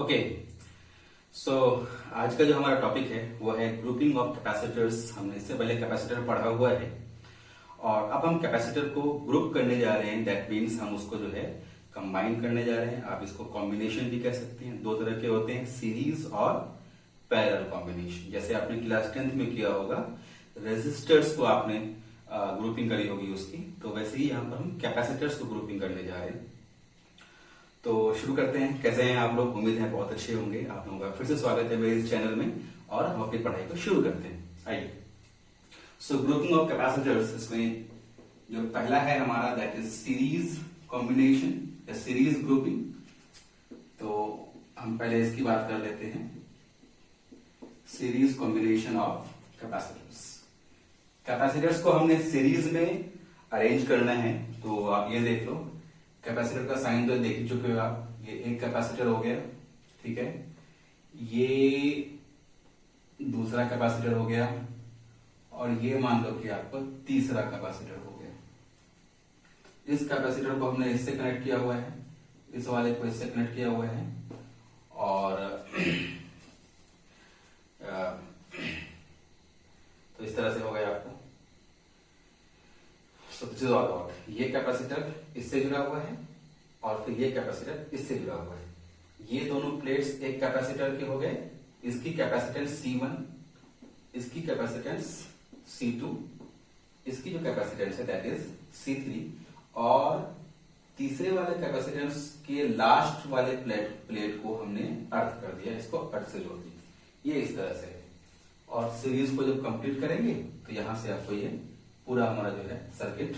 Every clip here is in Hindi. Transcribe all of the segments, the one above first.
ओके सो आज का जो हमारा टॉपिक है वो है ग्रुपिंग ऑफ कैपेसिटर्स। हमने इससे पहले कैपेसिटर पढ़ा हुआ है और अब हम कैपेसिटर को ग्रुप करने जा रहे हैं। दैट मीन्स हम उसको जो है कंबाइन करने जा रहे हैं। आप इसको कॉम्बिनेशन भी कह सकते हैं। दो तरह के होते हैं, सीरीज और पैरेलल कॉम्बिनेशन। जैसे आपने क्लास 10th में किया होगा, रेजिस्टर्स को आपने ग्रुपिंग करी होगी उसकी, तो वैसे ही यहाँ पर हम कैपेसिटर्स को ग्रुपिंग करने जा रहे हैं। तो शुरू करते हैं। कैसे हैं आप लोग? उम्मीद है बहुत अच्छे होंगे। आप लोगों का फिर से स्वागत है मेरे इस चैनल में और हम अपनी पढ़ाई को शुरू करते हैं। आइए, सो ग्रुपिंग ऑफ कैपेसिटर्स, इसमें जो पहला है हमारा दैट इज सीरीज कॉम्बिनेशन या सीरीज ग्रुपिंग। तो हम पहले इसकी बात कर लेते हैं, series combination of capacitors. Capacitors को हमने सीरीज में अरेंज करना है। तो आप ये देख लो, कैपेसिटर का साइन तो देख ही चुके हो आप। ये एक कैपेसिटर हो गया, ठीक है। ये दूसरा कैपेसिटर हो गया और ये मान लो कि आपको तीसरा कैपेसिटर हो गया। इस कैपेसिटर को हमने इससे कनेक्ट किया हुआ है, इस वाले को इससे कनेक्ट किया हुआ है और तो इस तरह से हो गया आपको। ये कैपेसिटर इससे जुड़ा हुआ है और फिर ये कैपेसिटर इससे जुड़ा हुआ है। ये दोनों प्लेट्स एक कैपेसिटर के हो गए। इसकी कैपेसिटेंस C1, इसकी कैपेसिटेंस C2, इसकी जो कैपेसिटेंस है दैट इज C3 और तीसरे वाले कैपेसिटेंस के लास्ट वाले प्लेट को हमने अर्थ कर दिया, इसको अर्थ से जोड़ दिया। ये इस तरह से है। और सीरीज को जब कंप्लीट करेंगे तो यहां से आपको ये पूरा हमारा जो है सर्किट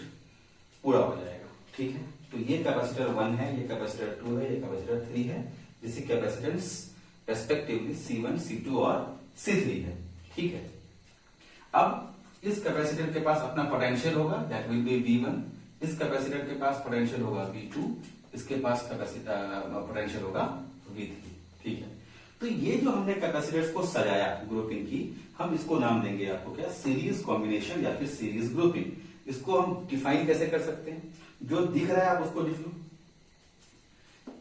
पूरा हो जाएगा, ठीक है। तो ये कैपेसिटर 1 है, ये कैपेसिटर 2 है, ये कैपेसिटर 3 है, जिसकी कैपेसिटेंस रेस्पेक्टिवली C1, C2 और C3 है, ठीक है। अब इस कैपेसिटर के पास अपना पोटेंशियल होगा, दैट विल बी V1। इस कैपेसिटर के पास पोटेंशियल होगा V2, इसके पास पोटेंशियल होगा V3, ठीक है। तो ये जो हमने कैपेसिटर्स को सजाया ग्रुपिंग की, हम इसको नाम देंगे आपको क्या, सीरीज कॉम्बिनेशन या फिर सीरीज ग्रुपिंग। इसको हम डिफाइन कैसे कर सकते हैं? जो दिख रहा है आप उसको लिख लो।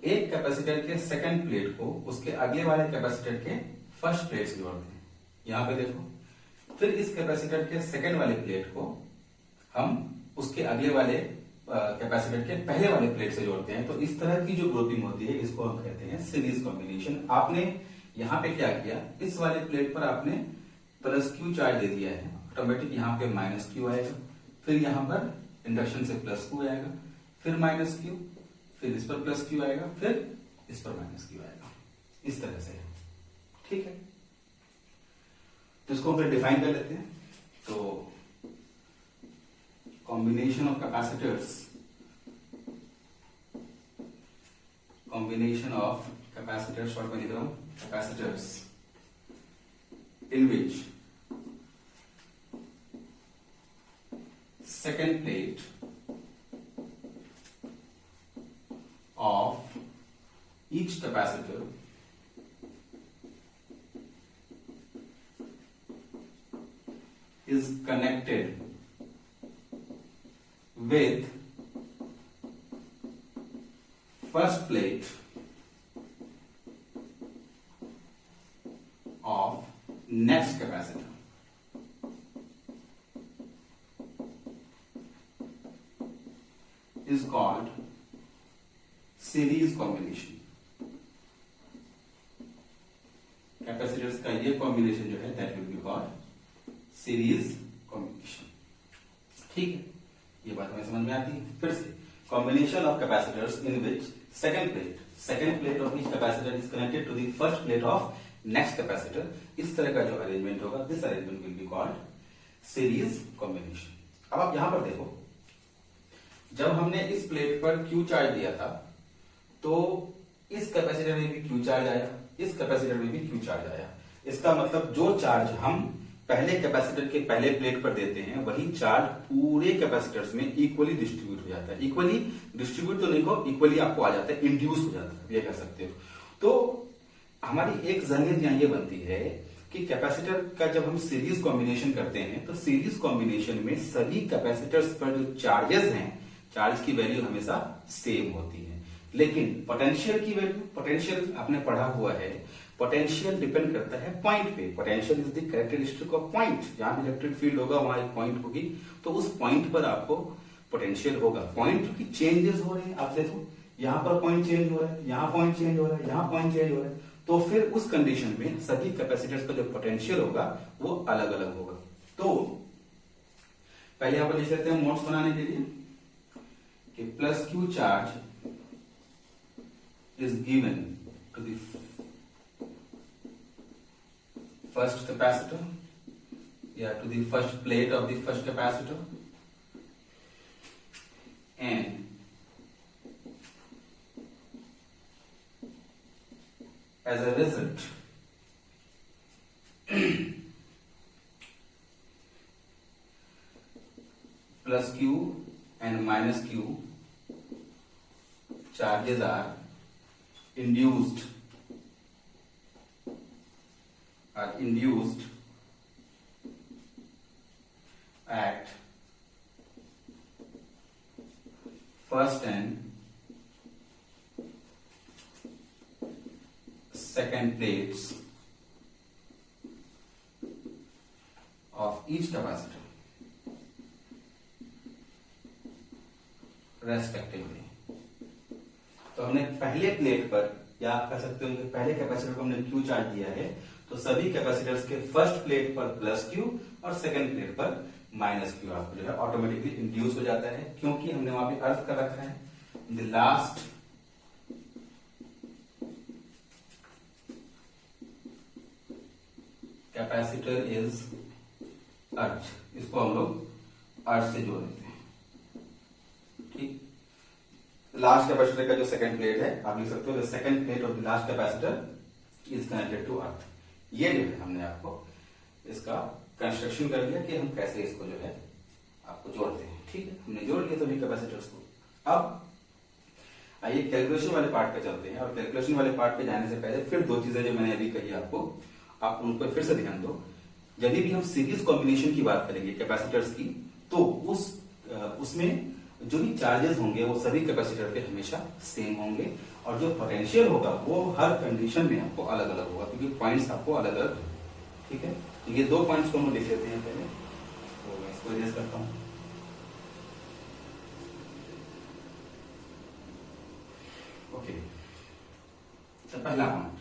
एक कैपेसिटर के सेकंड प्लेट को उसके अगले वाले कैपेसिटर के फर्स्ट प्लेट से जोड़ते हैं, यहां पे देखो। फिर इस कैपेसिटर के सेकंड वाले प्लेट को हम उसके अगले वाले कैपेसिटर के पहले वाले प्लेट से जोड़ते हैं। तो इस तरह की जो ग्रुपिंग होती है इसको हम कहते हैं सीरीज कॉम्बिनेशन। आपने यहां पे क्या किया, इस वाले प्लेट पर आपने प्लस क्यू चार्ज दे दिया है, ऑटोमेटिक यहां पे माइनस क्यू आएगा। फिर यहां पर इंडक्शन से प्लस क्यू आएगा, फिर माइनस क्यू, फिर इस पर प्लस क्यू आएगा, फिर इस पर माइनस क्यू आएगा। इस तरह से, ठीक है। तो इसको फिर डिफाइन कर लेते हैं। तो combination of capacitors और मैं लिख रहा हूं capacitors in which second plate of each capacitor is connected with first plate of next capacitor is called series combination। Capacitors का ये कॉम्बिनेशन जो है that will be called series combination, ठीक है। ये बात हमें समझ में आती है। फिर से, combination of capacitors in which second plate of each capacitor is connected to the first plate of next capacitor. इस तरह का जो अरेंजमेंट होगा, this arrangement will be called series combination. अब आप यहां पर देखो, जब हमने इस प्लेट पर क्यू चार्ज दिया था तो इस कैपेसिटर में भी क्यू चार्ज आया, इस कैपेसिटर में भी क्यू चार्ज आया। इसका मतलब जो चार्ज हम पहले कैपेसिटर के पहले प्लेट पर देते हैं वही चार्ज पूरे कैपेसिटर्स में इक्वली डिस्ट्रीब्यूट हो जाता है। इक्वली डिस्ट्रीब्यूट तो नहीं हो, इक्वली आपको आ जाता है, इंड्यूस हो जाता है, ये कह सकते हो। तो हमारी एक जहनियत यहां ये बनती है कि कैपेसिटर का जब हम सीरीज कॉम्बिनेशन करते हैं तो सीरीज कॉम्बिनेशन में सभी कैपेसिटर्स पर जो चार्जेस हैं, चार्ज की वैल्यू हमेशा सेम होती है। लेकिन पोटेंशियल की वैल्यू, पोटेंशियल आपने पढ़ा हुआ है, पोटेंशियल डिपेंड करता है पॉइंट पे। Potential is the characteristic of point. जहां भी इलेक्ट्रिक फील्ड होगा वहां एक पॉइंट होगी, तो उस पॉइंट पर आपको पोटेंशियल होगा। पॉइंट की चेंजेस हो रहे हैं, आप देखो यहाँ पर पॉइंट चेंज हो रहा है, यहाँ पॉइंट चेंज हो रहा है, यहाँ पॉइंट चेंज हो रहा है, तो फिर उस कंडीशन में सभी कैपेसिटर्स का जो पोटेंशियल होगा वो अलग अलग होगा। तो पहले यहां पर लिख लेते हैं मोड्स बनाने के लिए कि plus Q charge is given to the first capacitor, to the first plate of the first capacitor, and as a result plus q and minus q charges are induced at first and second plates of each capacitor respectively। तो हमने पहले प्लेट पर, या आप कह सकते हो कि पहले कैपेसिटर को हमने क्यू चार्ज दिया है, तो सभी कैपेसिटर्स के फर्स्ट प्लेट पर प्लस क्यू और सेकंड प्लेट पर माइनस क्यू आपको जो है ऑटोमेटिकली इंड्यूस हो जाता है, क्योंकि हमने वहां पे अर्थ कर रखा है the last capacitor is earth. इसको हम लोग अर्थ से जोड़ देते हैं। ठीक, लास्ट कैपेसिटर का जो सेकंड प्लेट है, आप लिख सकते हो the second plate of the last capacitor is connected to earth. ये जो है हमने आपको इसका कंस्ट्रक्शन कर लिया कि हम कैसे इसको जो है आपको जोड़ते हैं। ठीक है, हमने जोड़ लिया सभी कैपेसिटर्स को। अब आइए कैलकुलेशन वाले पार्ट पे चलते हैं, और कैलकुलेशन वाले पार्ट पे जाने से पहले फिर दो चीजें जो मैंने अभी कही आपको, आप उन पर फिर से ध्यान दो। जब भी हम सीरीज कॉम्बिनेशन की बात करेंगे कैपेसिटर्स की, तो उसमें जो भी चार्जेस होंगे वो सभी कैपेसिटर पे हमेशा सेम होंगे, और जो पोटेंशियल होगा वो हर कंडीशन में आपको अलग अलग होगा, क्योंकि पॉइंट्स आपको अलग अलग। ठीक है, तो ये दो पॉइंट्स को हम लिख लेते हैं पहले, तो मैं इसको इरेज करता हूं। ओके, तो पहला point,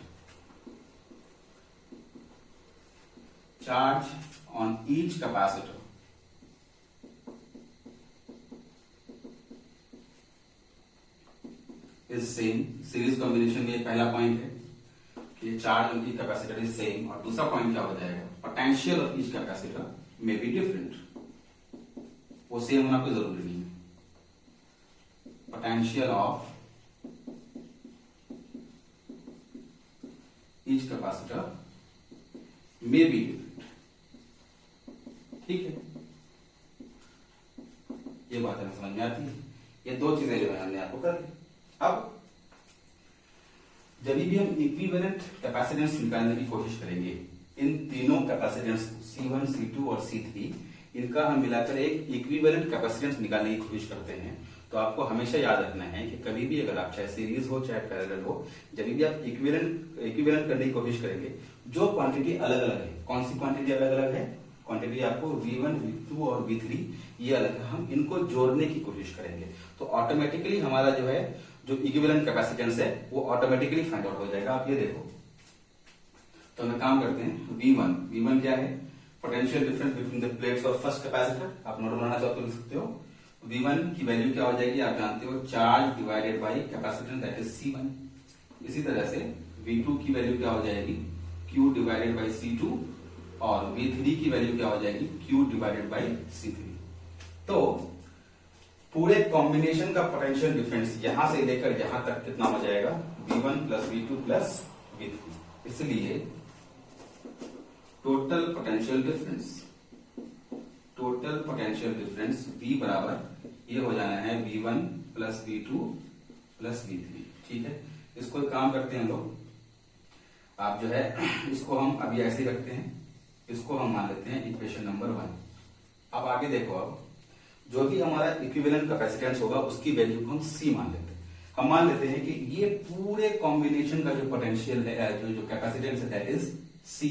charge on each capacitor is same. Series combination में पहला पॉइंट है कि charge on each capacitor is same, और दूसरा पॉइंट क्या हो जाएगा, potential of each capacitor may be different. वो सेम होना कोई जरूरी नहीं है। Potential of each capacitor may be different. ठीक है, ये बात हमें समझ में आती है। ये दो चीजें जो है हमने आपको कर दी। अब जब भी हम इक्विवेलेंट कैपेसिटेंस निकालने की कोशिश करेंगे, इन तीनों कैपेसिटेंस C1, C2 और C3, इनका हम मिलाकर एक इक्विवेलेंट कैपेसिटेंस निकालने की कोशिश करते हैं, तो आपको हमेशा याद रखना है कि कभी भी अगर आप चाहे सीरीज हो चाहे पैरेलल हो, जब भी आप इक्विवेलेंट करने की कोशिश करेंगे, जो क्वांटिटी अलग अलग है, कौन सी क्वांटिटी अलग अलग है, क्वांटिटी आपको V1, V2 और V3 ये अलग है, हम इनको जोड़ने की कोशिश करेंगे, तो ऑटोमेटिकली हमारा जो है जो इक्विवेलेंट कैपेसिटेंस है वो ऑटोमेटिकली फाइंड आउट हो जाएगा। आप ये देखो, तो हम काम करते हैं V1 क्या है, potential difference between the plates of first capacitor. आप नोट बनाना चाहो तो लिख सकते हो। V1 की वैल्यू क्या हो जाएगी, आप जानते हो, charge divided by capacitance that is C1। इसी तरह से V2 की वैल्यू क्या हो जाएगी, Q डिवाइडेड बाई C2, और V3 की वैल्यू क्या हो जाएगी, Q डिवाइडेड बाई C3। तो पूरे कॉम्बिनेशन का पोटेंशियल डिफरेंस यहां से लेकर यहां तक कितना हो जाएगा, V1 plus V2 plus V3। इसलिए टोटल पोटेंशियल डिफरेंस V बराबर ये हो जाना है V1 plus V2 plus V3। ठीक है, इसको एक काम करते हैं हम लोग, आप जो है इसको हम अभी ऐसे ही रखते हैं, इसको हम मान लेते हैं इक्वेशन नंबर 1। अब आगे देखो, अब जो भी हमारा इक्विवेलेंट कैपेसिटेंस होगा उसकी वैल्यू को हम C मान लेते हैं। हम मान लेते हैं कि ये पूरे कॉम्बिनेशन का जो पोटेंशियल है, जो कैपेसिटेंस है दैट इज C,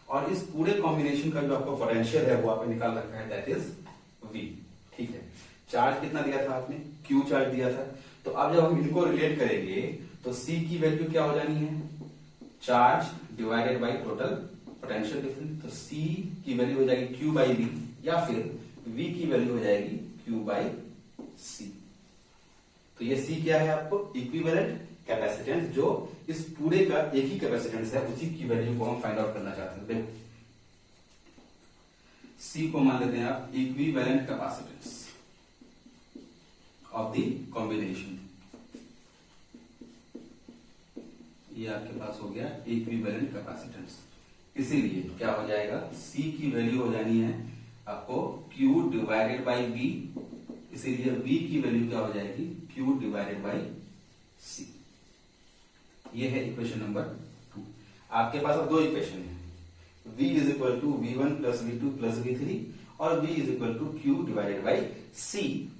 और इस पूरे कॉम्बिनेशन का जो आपका पोटेंशियल है वो आपने निकाल रखा है दैट इज V। ठीक है, चार्ज कितना दिया था आपने, Q चार्ज दिया था। तो अब जब हम इनको रिलेट करेंगे तो C की वैल्यू क्या हो जानी है, charge divided by total potential difference. तो C की वैल्यू हो जाएगी Q बाई V, या फिर V की वैल्यू हो जाएगी Q बाई C। तो ये C क्या है आपको, इक्विवेलेंट कैपेसिटेंस, जो इस पूरे का एक ही कैपेसिटेंस है, उसी की वैल्यू को हम फाइंड आउट करना चाहते हैं। देखो C को मान लेते हैं आप equivalent capacitance of the combination. ये आपके पास हो गया इक्विवेलेंट कैपेसिटेंस। इसीलिए क्या हो जाएगा, C की वैल्यू हो जानी है आपको Q डिवाइडेड बाई V, इसीलिए V की वैल्यू क्या हो जाएगी, Q डिवाइडेड बाई C। ये है इक्वेशन नंबर 2। आपके पास अब दो इक्वेशन है, V is equal to V1 plus V2 plus V3 और V is equal to Q divided by C।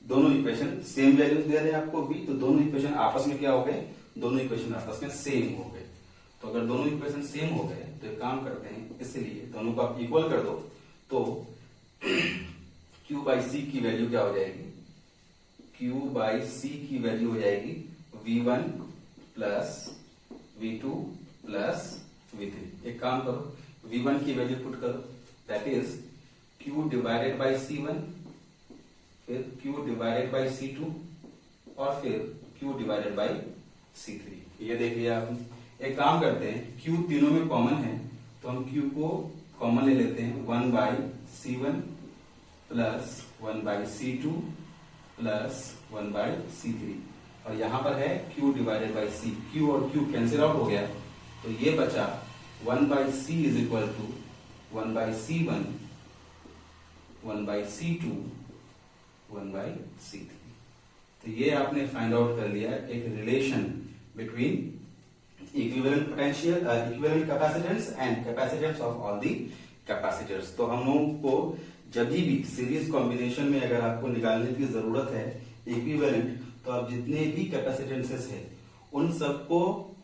दोनों इक्वेशन सेम वैल्यूज दे रहे हैं आपको V, तो दोनों इक्वेशन आपस में क्या हो गए, दोनों इक्वेशन आपस में सेम हो गए। तो अगर दोनों इक्वेशन सेम हो गए तो एक काम करते हैं, इसलिए दोनों को आप इक्वल कर दो, तो Q बाई C की वैल्यू क्या हो जाएगी, Q बाई C की वैल्यू हो जाएगी V1 plus V2 plus V3। एक काम करो, V1 की वैल्यू पुट करो, that is Q divided by C1, फिर Q डिवाइडेड बाई C2 और फिर Q डिवाइडेड बाई C3। ये देख लिया आपने। एक काम करते हैं, Q तीनों में कॉमन है तो हम Q को कॉमन ले लेते हैं, 1 by C1 plus 1 by C2 plus 1 by C3, और यहां पर है Q divided by C। Q और Q कैंसिल आउट हो गया, तो ये बचा 1 by C is equal to 1 by C1, 1 by C2, 1 by C3। तो ये आपने फाइंड आउट कर लिया एक relation between equivalent potential, equivalent capacitance and capacitance of all the capacitors. तो हम लोगों को जब भी सीरीज कॉम्बिनेशन में अगर आपको निकालने की जरूरत है इक्विवेलेंट, तो आप जितने भी कैपेसिटेंसेस है उन सबको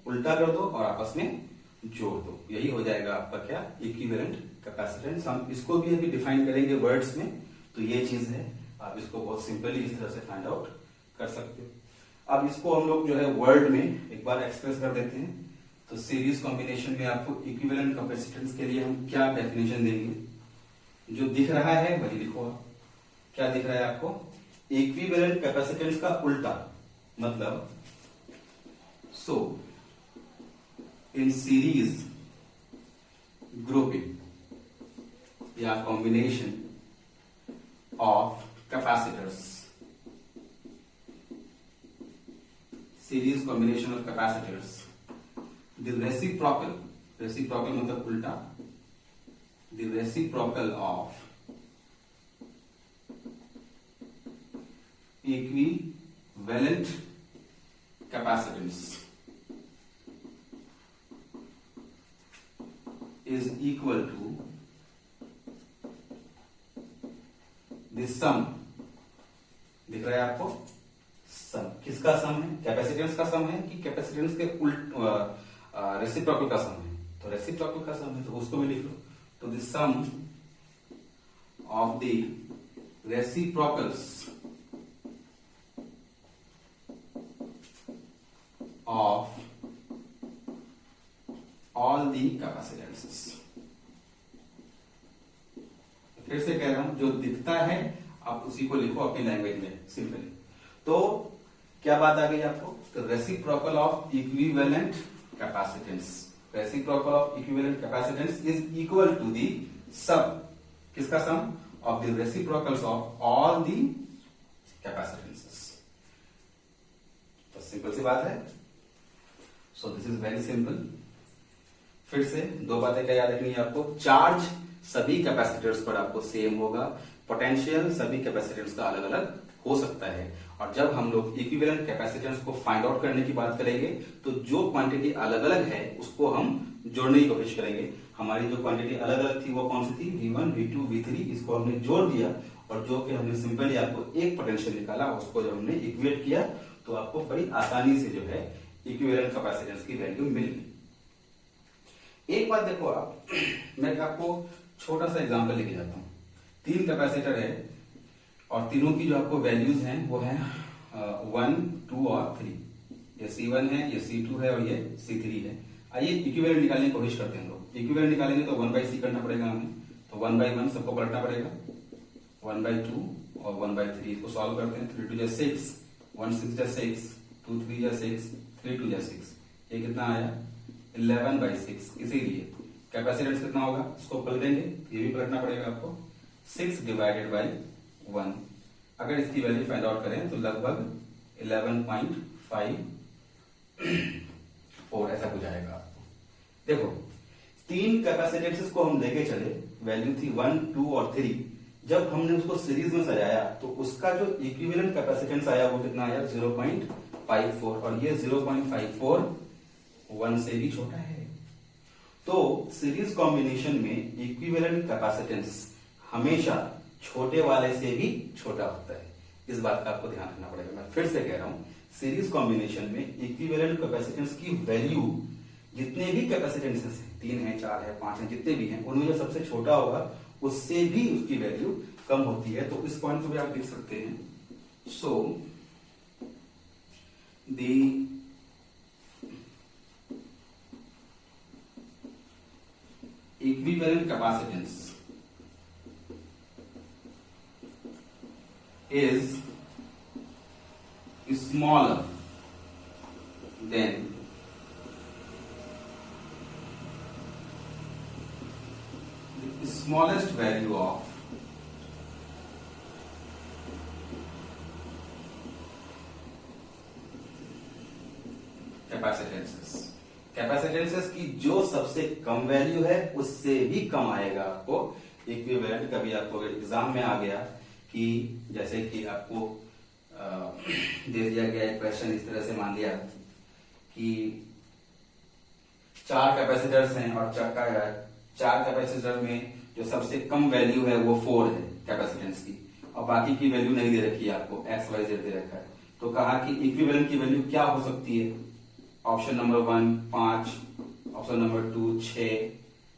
उल्टा कर दो और आपस में जोड़ दो, यही हो जाएगा आपका क्या, इक्विवेलेंट कैपेसिटेंस। हम इसको भी अभी डिफाइन करेंगे वर्ड्स में, तो ये चीज है, आप इसको बहुत सिंपली इस तरह से फाइंड आउट कर सकते हो। अब इसको हम लोग जो है वर्ड में एक बार एक्सप्रेस कर देते हैं। तो सीरीज कॉम्बिनेशन में आपको इक्विवेलेंट कैपेसिटेंस के लिए हम क्या डेफिनेशन देंगे, जो दिख रहा है वही लिखो आप। क्या दिख रहा है आपको, इक्विवेलेंट कैपेसिटेंस का उल्टा, मतलब सो इन सीरीज ग्रुपिंग या combination of capacitors, series combination of capacitors, the reciprocal मतलब उल्टा, the reciprocal of equivalent capacitance is equal to the sum, दिख रहा है आपको, सम किसका सम है, कैपेसिटेंस का सम है कि कैपेसिटेंस के उल्ट रेसिप्रोकल का सम है, तो रेसिप्रोकल का सम है तो उसको भी लिख लो। तो the sum of the reciprocals of all the capacitances. फिर से कह रहा हूं, जो दिखता है आप उसी को लिखो अपनी लैंग्वेज में सिंपली। तो क्या बात आ गई आपको, तो reciprocal of equivalent capacitance, reciprocal of equivalent capacitance is equal to the sum, किसका sum, of the reciprocals of all the capacitances. तो सिंपल सी बात है। So this is very simple. फिर से दो बातें क्या याद रखनी है आपको, चार्ज सभी कैपेसिटर्स पर आपको सेम होगा, पोटेंशियल सभी कैपेसिटर्स का अलग अलग हो सकता है। और जब हम लोग इक्विवेलेंट कैपेसिटेंस को फाइंड आउट करने की बात करेंगे तो जो क्वांटिटी अलग अलग है उसको हम जोड़ने की कोशिश करेंगे। हमारी जो क्वांटिटी अलग अलग थी वो कौन सी थी, V1, V2, V3, इसको हमने जोड़ दिया और जो कि हमने सिंपली आपको एक पोटेंशियल निकाला, उसको जब हमने इक्वेट किया तो आपको बड़ी आसानी से जो है इक्विवेलेंट कैपेसिटेंस की वैल्यू मिल गई। एक बात देखो आप, मैं आपको छोटा सा एग्जांपल लेके जाता हूं। 3 कैपेसिटर है और तीनों की जो आपको वैल्यूज हैं वो है 1, 2 और 3। ये C1 है, ये C2 है और ये C3 है। आइए इक्विवेलेंट निकालने की कोशिश करते हैं हम लोग। इक्विवेलेंट निकालेंगे तो 1/C करना पड़ेगा हमें, तो 1/1 सबको पलटना पड़ेगा, 1/2 और 1/3 इसको सॉल्व करते हैं। 3 2 6, 1 6 6, 2 3 6, 3 2 6, ये कितना आया 11/6। इसीलिए कैपेसिटेंस कितना होगा, इसको पलटेंगे, ये भी पलटना पड़ेगा आपको, 6 डिवाइडेड बाई 1। अगर इसकी वैल्यू फाइंड आउट करें तो लगभग 11.54 ऐसा कुछ आएगा आपको। देखो 3 कैपेसिटेंसेस को हम लेके चले, वैल्यू थी 1, 2 और 3। जब हमने उसको सीरीज में सजाया तो उसका जो इक्विवेलेंट कैपेसिटेंस आया वो कितना आया 0.54, और ये 0.54 1 से भी छोटा है। तो सीरीज कॉम्बिनेशन में इक्विवेलेंट कैपेसिटेंस हमेशा छोटे वाले से भी छोटा होता है। इस बात का आपको ध्यान रखना पड़ेगा। मैं फिर से कह रहा हूं, सीरीज कॉम्बिनेशन में इक्विवेलेंट कैपेसिटेंस की वैल्यू जितने भी कैपेसिटेंसेस हैं, 3 है, 4 है, 5 है, जितने भी हैं, उनमें जो सबसे छोटा होगा उससे भी उसकी वैल्यू कम होती है। तो इस पॉइंट को भी आप लिख सकते हैं। So the equivalent capacitance is smaller than the smallest value of कैपेसिटेंसेस। कैपेसिटेंसेस की जो सबसे कम वैल्यू है उससे भी कम आएगा आपको इक्विवेलेंट। कभी आपको अगर एग्जाम में आ गया कि जैसे कि आपको दे दिया गया एक क्वेश्चन इस तरह से, मान लिया कि 4 कैपेसिटर्स हैं और 4 कैपेसिटर में जो सबसे कम वैल्यू है वो 4 है कैपेसिटेंस की, और बाकी की वैल्यू नहीं दे रखी है आपको, एक्स वाई जेड दे रखा है। तो कहा कि इक्विवेलेंट की वैल्यू क्या हो सकती है। Option number 1 5, option number 2 6,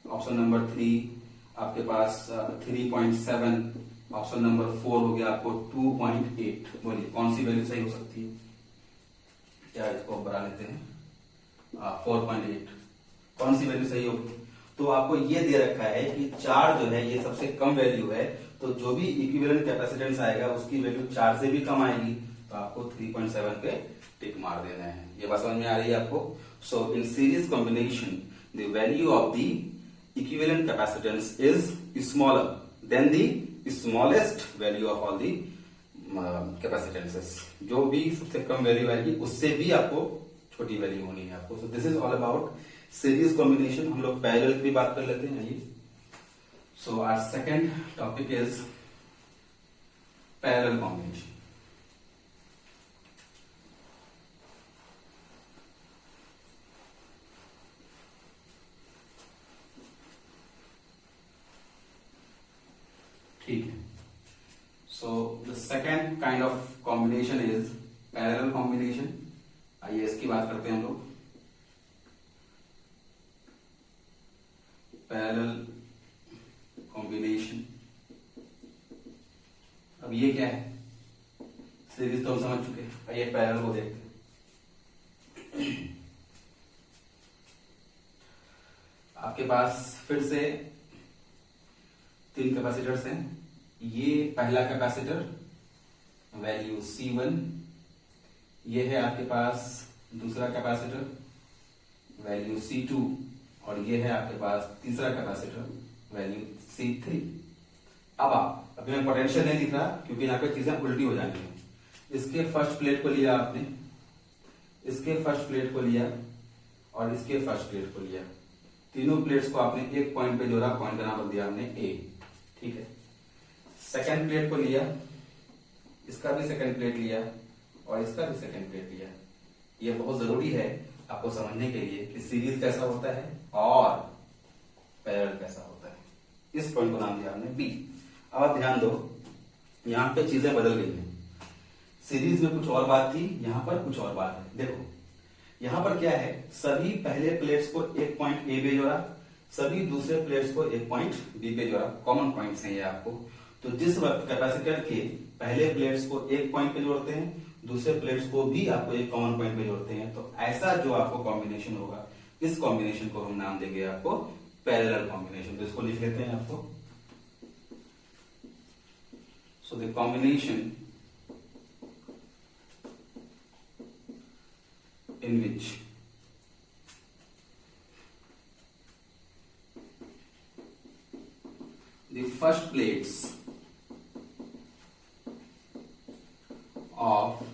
option number 3 आपके पास 3.7, ऑप्शन नंबर 4 हो गया आपको 2.8। बोलिए कौन सी वैल्यू सही हो सकती है? क्या इसको बढ़ा लेते हैं, 4.8। कौन सी वैल्यू सही होगी? तो आपको ये दे रखा है कि 4 जो है ये सबसे कम वैल्यू है, तो जो भी इक्विवेलेंट कैपेसिटेंस आएगा उसकी वैल्यू 4 से भी कम आएगी, तो आपको 3.7 पे टिक मार देना है। ये बात समझ में आ रही है आपको? So in series combination the value of the equivalent capacitance is smaller than the smallest value of all the capacitances. जो भी सबसे कम वैल्यू आएगी उससे भी आपको छोटी वैल्यू होनी है आपको। सो this is all about series combination. हम लोग पैरेलल की भी बात कर लेते हैं। ये so our second topic is parallel combination. ठीक है। So the second kind of combination is parallel combination. आइए इसकी बात करते हैं हम लोग। पैरेलल कॉम्बिनेशन, अब ये क्या है? सीरीज तो हम समझ चुके हैं, आइए पैरेलल को देखते हैं। आपके पास फिर से 3 कैपेसिटर्स हैं। ये पहला कैपेसिटर वैल्यू C1, ये है आपके पास दूसरा कैपेसिटर वैल्यू C2, और ये है आपके पास तीसरा कैपेसिटर वैल्यू C3। अब अभी मैं पोटेंशियल नहीं लिख रहा क्योंकि यहाँ पे चीजें उल्टी हो जानी है। इसके फर्स्ट प्लेट को लिया आपने, इसके फर्स्ट प्लेट को लिया और इसके फर्स्ट प्लेट को लिया। तीनों प्लेट्स को आपने एक पॉइंट पे जोड़ा, पॉइंट का नाम रख दिया हमने A। ठीक है। सेकंड प्लेट को लिया, इसका भी सेकंड प्लेट लिया और इसका भी सेकंड प्लेट लिया। यह बहुत जरूरी है आपको समझने के लिए कि सीरीज कैसा होता है और पैरेलल कैसा होता है। इस पॉइंट को नाम दिया हमने B। अब आप ध्यान दो, यहां पे चीजें बदल गई हैं। सीरीज में कुछ और बात थी, यहां पर कुछ और बात है। देखो यहां पर क्या है, सभी पहले प्लेट्स को एक पॉइंट ए पे जोड़ा, सभी दूसरे प्लेट्स को एक पॉइंट बी पे जोड़ा, कॉमन पॉइंट्स हैं ये आपको। तो जिस वक्त कैपेसिटर के पहले प्लेट्स को एक पॉइंट पे जोड़ते हैं, दूसरे प्लेट्स को भी आपको एक कॉमन पॉइंट पे जोड़ते हैं, तो ऐसा जो आपको कॉम्बिनेशन होगा, इस कॉम्बिनेशन को हम नाम देंगे आपको पैरेलल कॉम्बिनेशन। तो इसको लिख लेते हैं आपको। So the combination in which the first plates of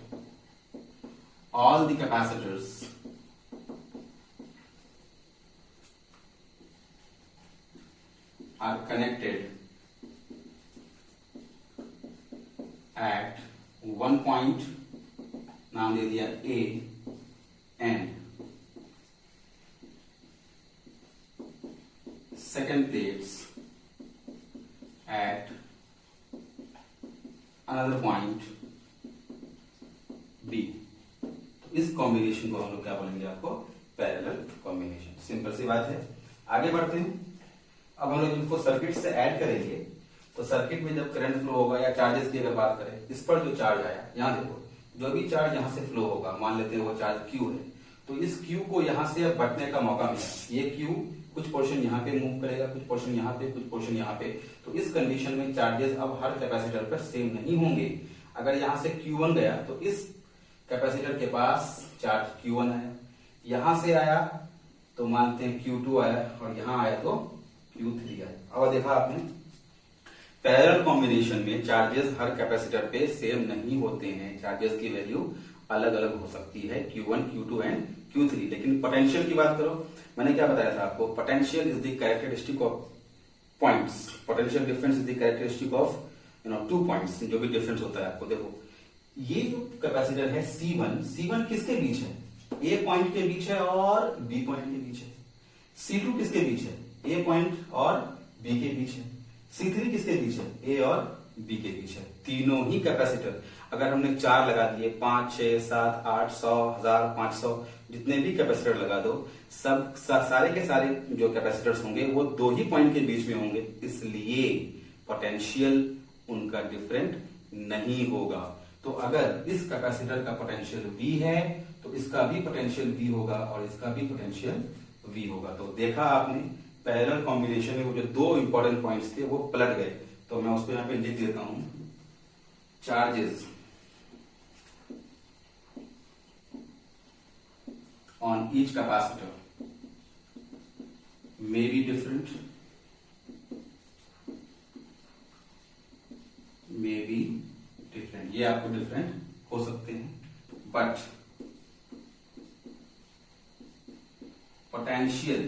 all the capacitors are connected at one point, नाम दे दिया A, and second plates at another point B। तो इस कॉम्बिनेशन को हम लोग क्या बोलेंगे आपको, पैरेलल कॉम्बिनेशन। सिंपल सी बात है। आगे बढ़ते हैं। अब हम लोग इनको सर्किट से ऐड करेंगे, तो सर्किट में जब करंट फ्लो होगा या चार्जेस की अगर बात करें, इस पर जो चार्ज आया, यहां देखो जो भी चार्ज यहां से फ्लो होगा, मान लेते हैं वो चार्ज Q है, तो इस Q को यहां से अब बटने का मौका मिला। ये Q कुछ पोर्शन यहां पे मूव करेगा, कुछ पोर्शन यहां पे, कुछ पोर्शन यहां पे। तो इस कंडीशन में चार्जेस अब हर कैपेसिटर पर सेम नहीं होंगे। अगर यहां से Q1 गया तो इस कैपेसिटर के पास चार्ज Q1 आया, यहां से आया तो मानते हैं Q2 आया, और यहां आया तो Q3 आया। अब देखा आपने, पैरेलल कॉम्बिनेशन में चार्जेस हर कैपेसिटर पे सेम नहीं होते हैं, चार्जेस की वैल्यू अलग अलग हो सकती है, Q1, Q2 एंड Q3। लेकिन पोटेंशियल की बात करो, मैंने क्या बताया था आपको, potential is the characteristic of points, potential difference is the characteristic of two points, जो भी डिफरेंस होता है। आपको देखो ये जो कैपेसिटर है C1 किसके बीच है, A पॉइंट के बीच है और B पॉइंट के बीच है। C2 किसके बीच है, A पॉइंट और B के बीच है। C3 किसके बीच है, A और B के बीच है। तीनों ही कैपेसिटर अगर हमने 4 लगा दिए, 5, 6, 7, 8, 100, 1000, 500, जितने भी कैपेसिटर लगा दो, सब सारे के सारे जो कैपेसिटर्स होंगे वो 2 ही पॉइंट के बीच में होंगे, इसलिए पोटेंशियल उनका डिफरेंट नहीं होगा। तो अगर इस कैपेसिटर का पोटेंशियल V है तो इसका भी पोटेंशियल V होगा और इसका भी पोटेंशियल V होगा। तो देखा आपने, पैरेलल कॉम्बिनेशन में वो जो 2 इंपॉर्टेंट पॉइंट्स थे वो पलट गए। तो मैं उसको यहां पे लिख देता हूं, charges on each capacitor may be different, ये आपको डिफरेंट हो सकते हैं, बट पोटेंशियल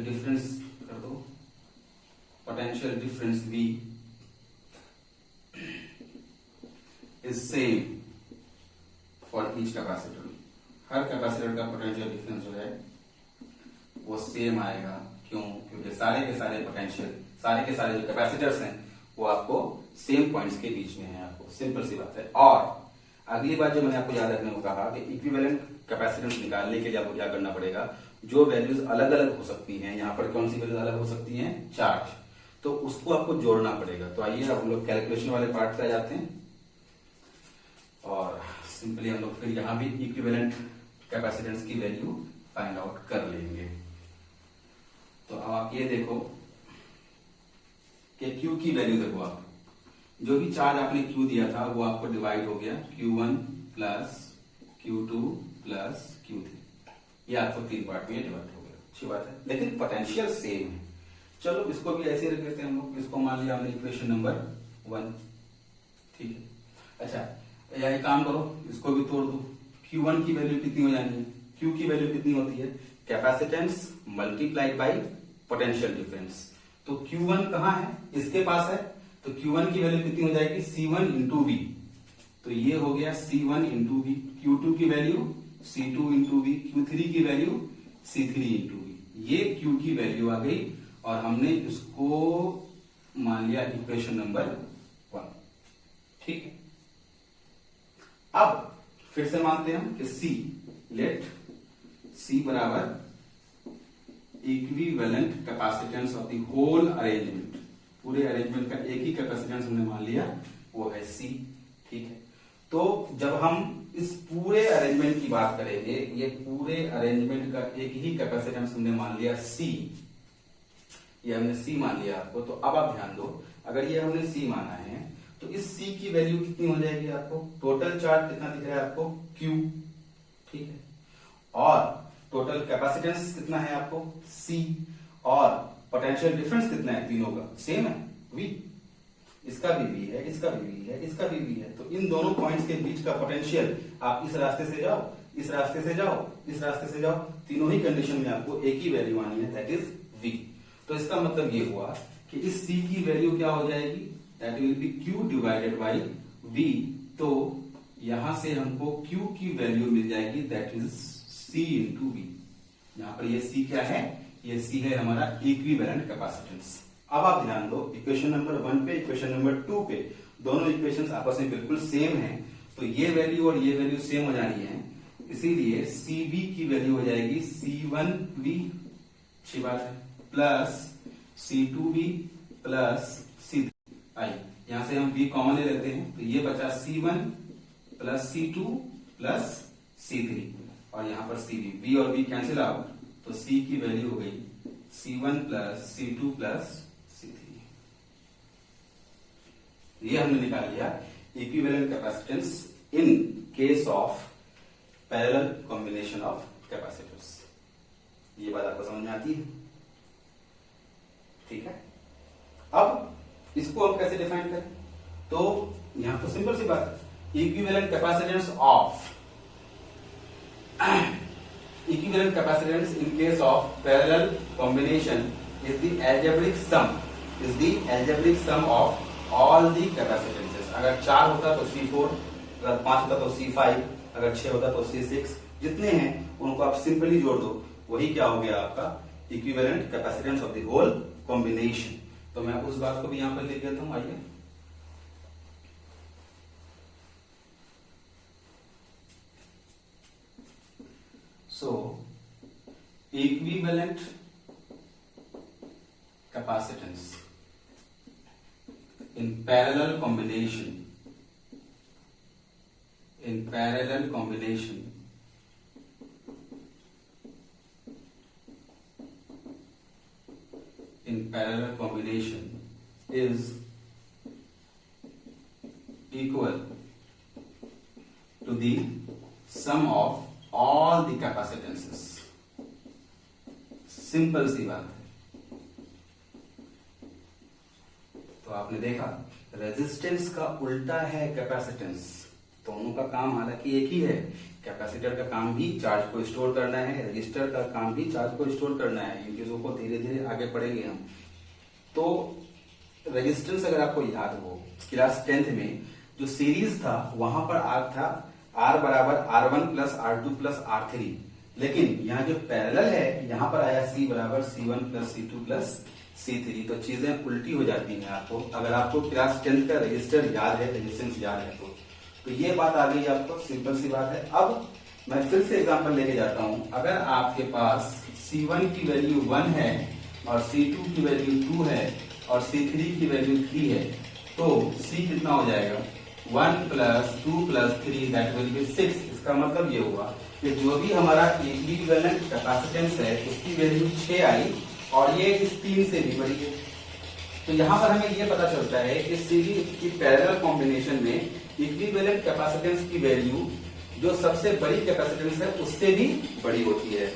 डिफरेंस कर दो, potential difference V is same for each capacitor. Her capacitor का पोटेंशियल डिफरेंस जो है वो सेम आएगा। क्यों? क्योंकि सारे के सारे पोटेंशियल, सारे के सारे जो कैपेसिटर्स हैं वो आपको सेम पॉइंट्स के बीच में है। आपको सिंपल सी बात है। और अगली बात जो मैंने आपको याद रखने को कहा कि इक्विवेलेंट कैपेसिटेंस निकालने के लिए आपको क्या करना पड़ेगा, जो वैल्यूज अलग अलग हो सकती हैं, यहाँ पर कौन सी वैल्यूज अलग हो सकती हैं, चार्ज, तो उसको आपको जोड़ना पड़ेगा। तो आइए हम लोग कैलकुलेशन वाले पार्ट पे आ जाते हैं और सिंपली हम लोग फिर यहां भी इक्विवेलेंट कैपेसिटेंस की वैल्यू फाइंड आउट कर लेंगे। तो अब आप ये देखो कि Q की वैल्यू देखो, आप जो भी चार्ज आपने Q दिया था वो आपको डिवाइड हो गया Q1 plus Q2 plus Q3, ये आपको 3 पार्ट में डिवाइड हो गया। अच्छी बात है, लेकिन पोटेंशियल सेम है। चलो इसको भी ऐसे रख लेते हैं हम लोग, इसको मान लिया हमने इक्वेशन नंबर 1, ठीक है। अच्छा या एक काम करो, इसको भी तोड़ दो। Q1 की वैल्यू कितनी हो जानी है, Q की वैल्यू कितनी होती है, capacitance multiplied by potential difference. तो Q1 कहां है, इसके पास है, तो Q1 की वैल्यू कितनी हो जाएगी, C1 इंटू V। तो ये हो गया C1 इंटू V। Q2 की value C2 into V। Q3 की वैल्यू C3 इंटू V। ये Q की वैल्यू आ गई और हमने इसको मान लिया इक्वेशन नंबर 1, ठीक है। फिर से मानते हैं हम कि सी, लेट सी बराबर equivalent capacitance of the whole arrangement, पूरे अरेंजमेंट का एक ही कैपेसिटेंस हमने मान लिया, वो है सी। ठीक है, तो जब हम इस पूरे अरेंजमेंट की बात करेंगे, ये पूरे अरेंजमेंट का एक ही कैपेसिटेंस हमने मान लिया सी, ये हमने सी मान लिया आपको। तो अब आप ध्यान दो, अगर ये हमने सी माना है तो इस सी की वैल्यू कितनी हो जाएगी आपको, टोटल चार्ज कितना दिख रहा है आपको, क्यू। ठीक है, और टोटल कैपेसिटेंस कितना है आपको, सी, और पोटेंशियल डिफरेंस कितना है, तीनों का सेम है, वी। इसका भी वी है, इसका भी वी है, इसका भी वी है। तो इन दोनों पॉइंट्स के बीच का पोटेंशियल, आप इस रास्ते से जाओ, इस रास्ते से जाओ, इस रास्ते से जाओ, तीनों ही कंडीशन में आपको एक ही वैल्यू आनी है, दैट इज वी। तो इसका मतलब ये हुआ कि इस सी की वैल्यू क्या हो जाएगी, that will be Q divided by V. तो यहां से हमको क्यू की वैल्यू मिल जाएगी, that is C into V. यहां पर ये सी क्या है, ये सी है हमारा इक्विवेलेंट कैपेसिटेंस। अब आप ध्यान दो, इक्वेशन नंबर 1 पे, इक्वेशन नंबर 2 पे, दोनों इक्वेशंस आपस में बिल्कुल सेम हैं, तो ये वैल्यू और ये वैल्यू सेम हो जानी है, इसीलिए CV की वैल्यू हो जाएगी C1V, अच्छी बात है, प्लस C2V प्लस C3। आई यहां से हम V कॉमन ले लेते हैं, तो ये बचा C1 plus C2 plus C3, और यहां पर CV, V और V कैंसिल आउट, तो C की वैल्यू हो गई C1 plus C2 plus C3। ये हमने निकाल लिया equivalent capacitance in case of parallel combination of capacitors. ये बात आपको समझ में आती है? ठीक है, अब इसको हम कैसे डिफाइन करें, तो यहां तो सिंपल सी बात है, equivalent capacitance of equivalent capacitance in case of parallel combination is the algebraic sum of all the capacitances। अगर 4 होता तो C4, अगर 5 होता तो C5, अगर 6 होता तो C6, जितने हैं उनको आप सिंपली जोड़ दो, वही क्या हो गया आपका equivalent capacitance of the whole combination. तो मैं उस बात को भी यहां पर लिख देता हूं, आइए। So, equivalent capacitance in parallel combination is equal to the sum of all the capacitances। Simple सी बात है। तो आपने देखा, रेजिस्टेंस का उल्टा है कैपेसिटेंस, दोनों का काम हालांकि एक ही है। कैपेसिटर का काम भी चार्ज को स्टोर करना है, रजिस्टर का काम भी चार्ज को स्टोर करना है। इन चीजों को धीरे धीरे आगे पढ़ेंगे हम। तो रेजिस्टेंस अगर आपको याद हो, क्लास 10th में जो सीरीज था वहां पर आग था R बराबर R1 plus R2 plus R3, लेकिन यहाँ जो पैरेलल है यहाँ पर आया C बराबर C1 plus C2 plus C3। तो चीजें उल्टी हो जाती हैं आपको, अगर आपको क्लास 10th का रजिस्टर याद है, रेजिस्टेंस याद है तो ये बात आ गई आपको, सिंपल सी बात है। अब मैं फिर से एग्जांपल लेके जाता हूं, अगर आपके पास C1 की वैल्यू 1 है और C2 की वैल्यू 2 है और C3 की वैल्यू 3 है, तो C कितना हो जाएगा, 1 plus 2 plus 3, that will B 6। इसका मतलब ये हुआ कि जो भी हमारा इक्विवेलेंट कैपेसिटेंस है उसकी वैल्यू 6 आई, और ये इस 3 से भी बड़ी है। तो यहां पर हमें ये पता चलता है कि सीरीज की पैरेलल कॉम्बिनेशन में इक्विवेलेंट कैपेसिटेंस की वैल्यू जो सबसे बड़ी कैपेसिटेंस है उससे भी बड़ी होती है।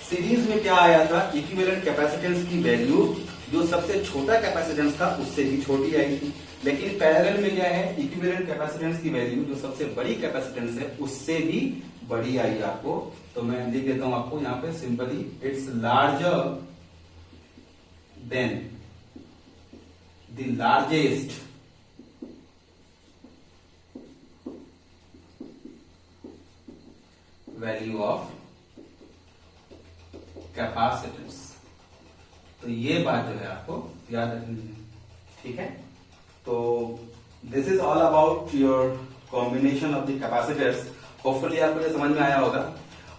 सीरीज में क्या आया था, इक्विवेलेंट कैपेसिटेंस की वैल्यू जो सबसे छोटा कैपेसिटेंस था उससे भी छोटी आई थी, लेकिन पैरेलल में क्या है, इक्विवेलेंट कैपेसिटेंस की वैल्यू जो सबसे बड़ी कैपेसिटेंस है उससे भी बड़ी आई आपको। तो मैं लिख देता हूं आपको यहां पे simply, it's larger than the largest value of capacitance. तो ये बात जो है आपको याद रखनी है, ठीक है। तो this is all about your combination of the capacitors. Hopefully आपको ये समझ में आया होगा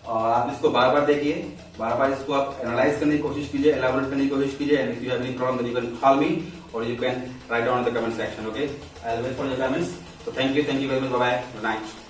और आप इसको बार बार देखिए, बार बार इसको आप एनालाइज करने की कोशिश कीजिए, एलाबोरेट करने की कोशिश कीजिए। And if you have any problem then you can call me और you can write down in the comment section. Okay, I will wait for your comments. So thank you very much. Bye bye. Good night.